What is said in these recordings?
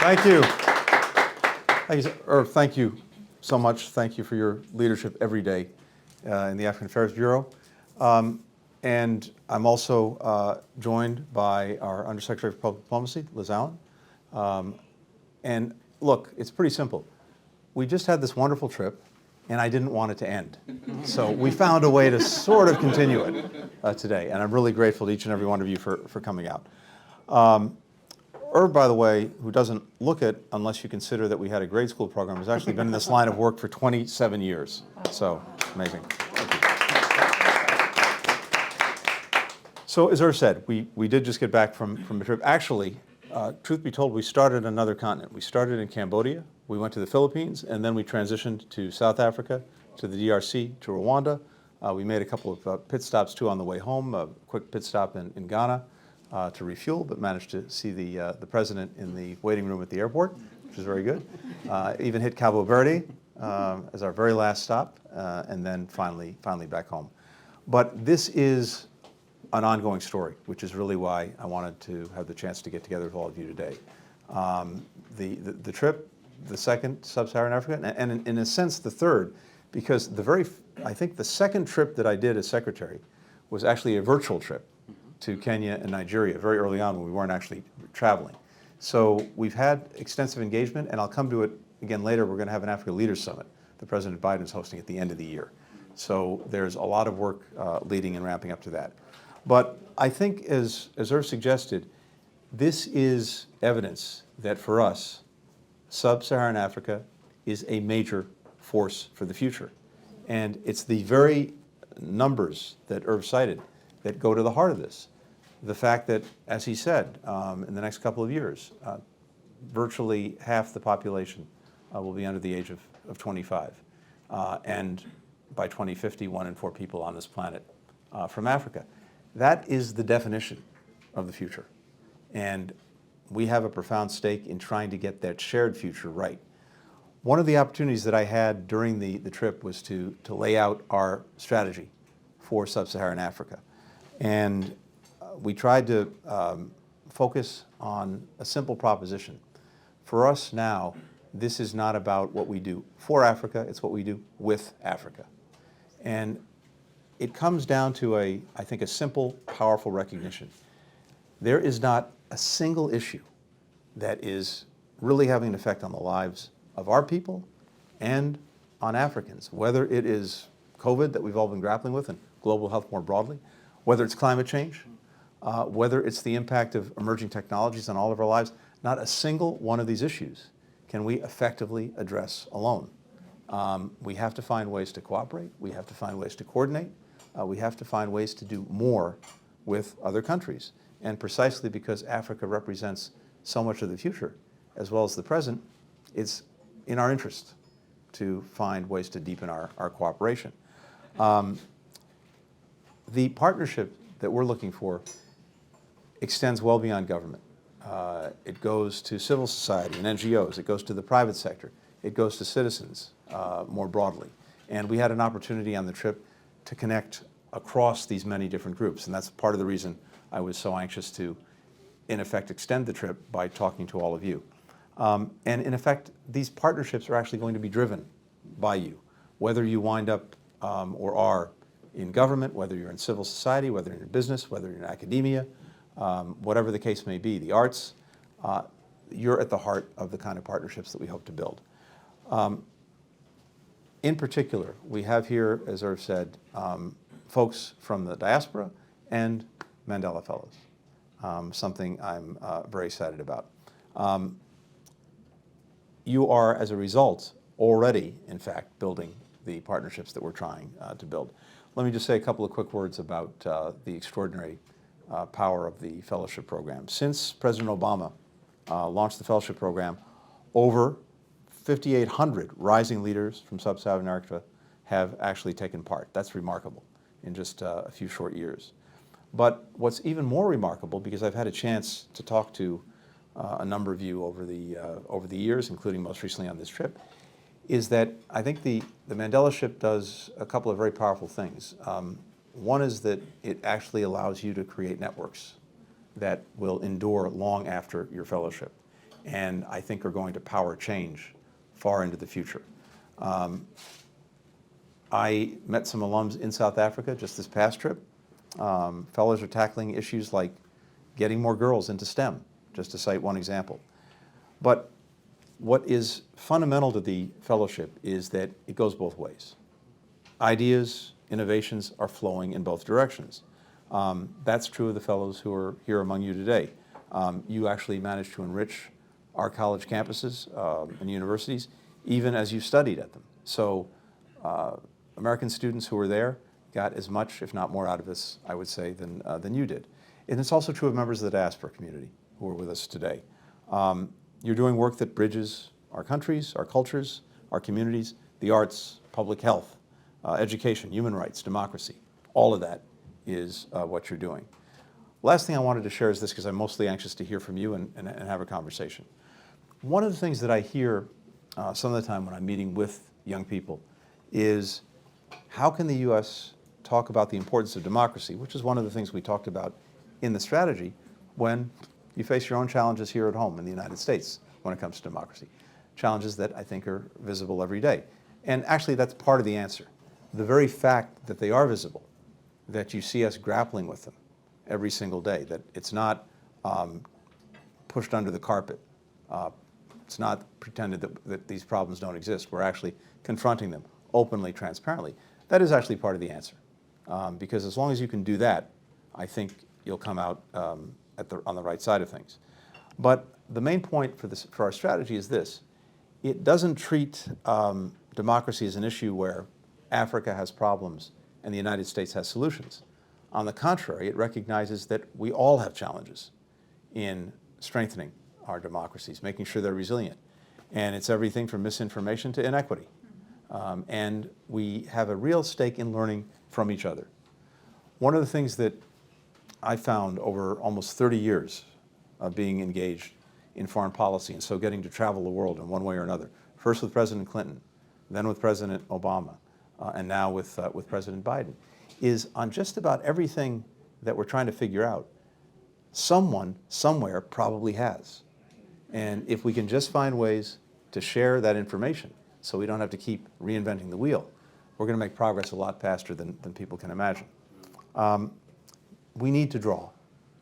Thank you. Thank you, Irv, thank you so much. Thank you for your leadership every day in the African Affairs Bureau. And I'm also joined by our Undersecretary for Public Diplomacy, Liz Allen. And look, it's pretty simple. We just had this wonderful trip, and I didn't want it to end. So we found a way to sort of continue it today, and I'm really grateful to each and every one of you for coming out. Irv, by the way, who doesn't look it unless you consider that we had a grade school program, has actually been in this line of work for 27 years. So, amazing. Thank you. So, as Irv said, we did just get back from a trip. Actually, truth be told, we started another continent. We started in Cambodia, we went to the Philippines, and then we transitioned to South Africa, to the DRC, to Rwanda. We made a couple of pit stops, too, on the way home, a quick pit stop in Ghana. To refuel, but managed to see the president in the waiting room at the airport, which was very good. Even hit Cabo Verde as our very last stop, and then finally back home. But this is an ongoing story, which is really why I wanted to have the chance to get together with all of you today. The trip, the second, Sub-Saharan Africa, and in a sense the third, because I think the second trip that I did as secretary was actually a virtual trip to Kenya and Nigeria very early on when we weren't actually traveling. So we've had extensive engagement, and I'll come to it again later. We're going to have an Africa Leaders Summit that President Biden is hosting at the end of the year. So there's a lot of work leading and ramping up to that. But I think, as Irv suggested, this is evidence that for us, Sub-Saharan Africa is a major force for the future. And it's the very numbers that Irv cited that go to the heart of this. The fact that, as he said, in the next couple of years, virtually half the population will be under the age of 25. And by 2050, 1 in 4 people on this planet from Africa. That is the definition of the future. And we have a profound stake in trying to get that shared future right. One of the opportunities that I had during the trip was to lay out our strategy for Sub-Saharan Africa. And we tried to focus on a simple proposition. For us now, this is not about what we do for Africa, it's what we do with Africa. And it comes down to I think, a simple, powerful recognition. There is not a single issue that is really having an effect on the lives of our people and on Africans, whether it is COVID that we've all been grappling with and global health more broadly, whether it's climate change, whether it's the impact of emerging technologies on all of our lives. Not a single one of these issues can we effectively address alone. We have to find ways to cooperate. We have to find ways to coordinate. We have to find ways to do more with other countries. And precisely because Africa represents so much of the future, as well as the present, it's in our interest to find ways to deepen our cooperation. The partnership that we're looking for extends well beyond government. It goes to civil society and NGOs. It goes to the private sector. It goes to citizens more broadly. And we had an opportunity on the trip to connect across these many different groups. And that's part of the reason I was so anxious to, in effect, extend the trip by talking to all of you. And in effect, these partnerships are actually going to be driven by you, whether you wind up or are in government, whether you're in civil society, whether you're in business, whether you're in academia, whatever the case may be, the arts, you're at the heart of the kind of partnerships that we hope to build. In particular, we have here, as Irv said, folks from the diaspora and Mandela Fellows, something I'm very excited about. You are, as a result, already, in fact, building the partnerships that we're trying to build. Let me just say a couple of quick words about the extraordinary power of the fellowship program. Since President Obama launched the fellowship program, over 5,800 rising leaders from Sub-Saharan Africa have actually taken part. That's remarkable in just a few short years. But what's even more remarkable, because I've had a chance to talk to a number of you over the years, including most recently on this trip, is that I think the Mandelaship does a couple of very powerful things. One is that it actually allows you to create networks that will endure long after your fellowship. and I think are going to power change far into the future. I met some alums in South Africa just this past trip. Fellows are tackling issues like getting more girls into STEM, just to cite one example. But what is fundamental to the fellowship is that it goes both ways. Ideas, innovations are flowing in both directions. That's true of the fellows who are here among you today. You actually managed to enrich our college campuses and universities, even as you studied at them. So American students who were there got as much, if not more, out of this, I would say, than you did. And it's also true of members of the diaspora community who are with us today. You're doing work that bridges our countries, our cultures, our communities, the arts, public health, education, human rights, democracy. All of that is what you're doing. Last thing I wanted to share is this, because I'm mostly anxious to hear from you and have a conversation. One of the things that I hear some of the time when I'm meeting with young people is, how can the U.S. talk about the importance of democracy, which is one of the things we talked about in the strategy, when you face your own challenges here at home in the United States when it comes to democracy. Challenges that I think are visible every day. And actually that's part of the answer. The very fact that they are visible, that you see us grappling with them every single day, that it's not pushed under the carpet. It's not pretended that these problems don't exist. We're actually confronting them openly, transparently. That is actually part of the answer. Because as long as you can do that, I think you'll come out on the right side of things. But the main point for our strategy is this. It doesn't treat democracy as an issue where Africa has problems and the United States has solutions. On the contrary, it recognizes that we all have challenges in strengthening our democracies, making sure they're resilient. And it's everything from misinformation to inequity. And we have a real stake in learning from each other. One of the things that I found over almost 30 years of being engaged in foreign policy, and so getting to travel the world in one way or another, first with President Clinton, then with President Obama, and now with President Biden, is on just about everything that we're trying to figure out, someone, somewhere probably has. And if we can just find ways to share that information so we don't have to keep reinventing the wheel, we're going to make progress a lot faster than people can imagine. We need to draw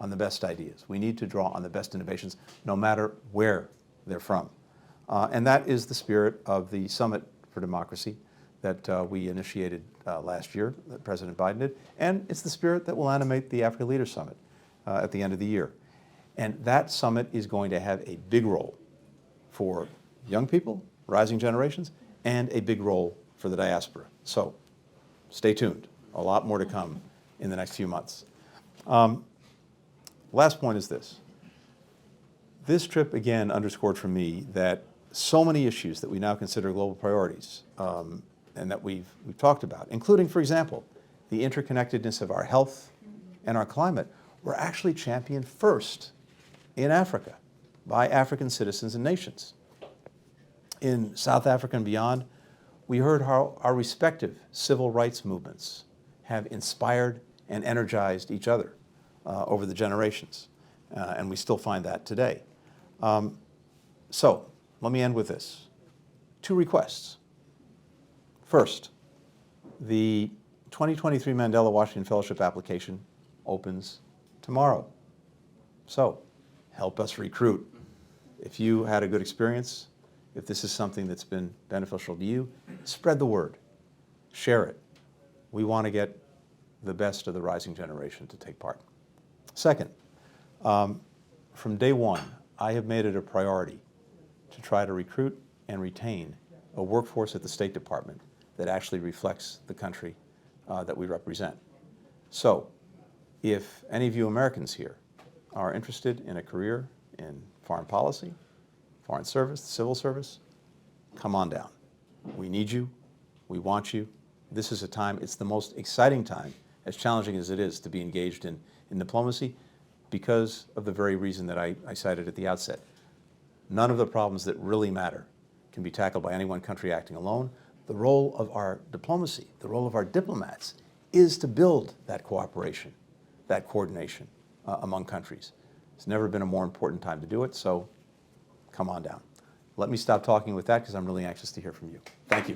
on the best ideas. We need to draw on the best innovations, no matter where they're from. And that is the spirit of the Summit for Democracy that we initiated last year, that President Biden did. And it's the spirit that will animate the Africa Leaders Summit at the end of the year. And that summit is going to have a big role for young people, rising generations, and a big role for the diaspora. So stay tuned. A lot more to come in the next few months. Last point is this. This trip, again, underscored for me that so many issues that we now consider global priorities and that we've talked about, including, for example, the interconnectedness of our health and our climate, were actually championed first in Africa by African citizens and nations. In South Africa and beyond, we heard how our respective civil rights movements have inspired and energized each other over the generations, and we still find that today. So let me end with this. 2 requests. First, the 2023 Mandela Washington Fellowship application opens tomorrow. So help us recruit. If you had a good experience, if this is something that's been beneficial to you, spread the word. Share it. We want to get the best of the rising generation to take part. Second, from day one, I have made it a priority to try to recruit and retain a workforce at the State Department that actually reflects the country that we represent. So, if any of you Americans here are interested in a career in foreign policy, foreign service, civil service, come on down. We need you. We want you. This is a time, it's the most exciting time, as challenging as it is to be engaged in diplomacy, because of the very reason that I cited at the outset. None of the problems that really matter can be tackled by any one country acting alone. The role of our diplomacy, the role of our diplomats, is to build that cooperation, that coordination among countries. It's never been a more important time to do it, so come on down. Let me stop talking with that because I'm really anxious to hear from you. Thank you.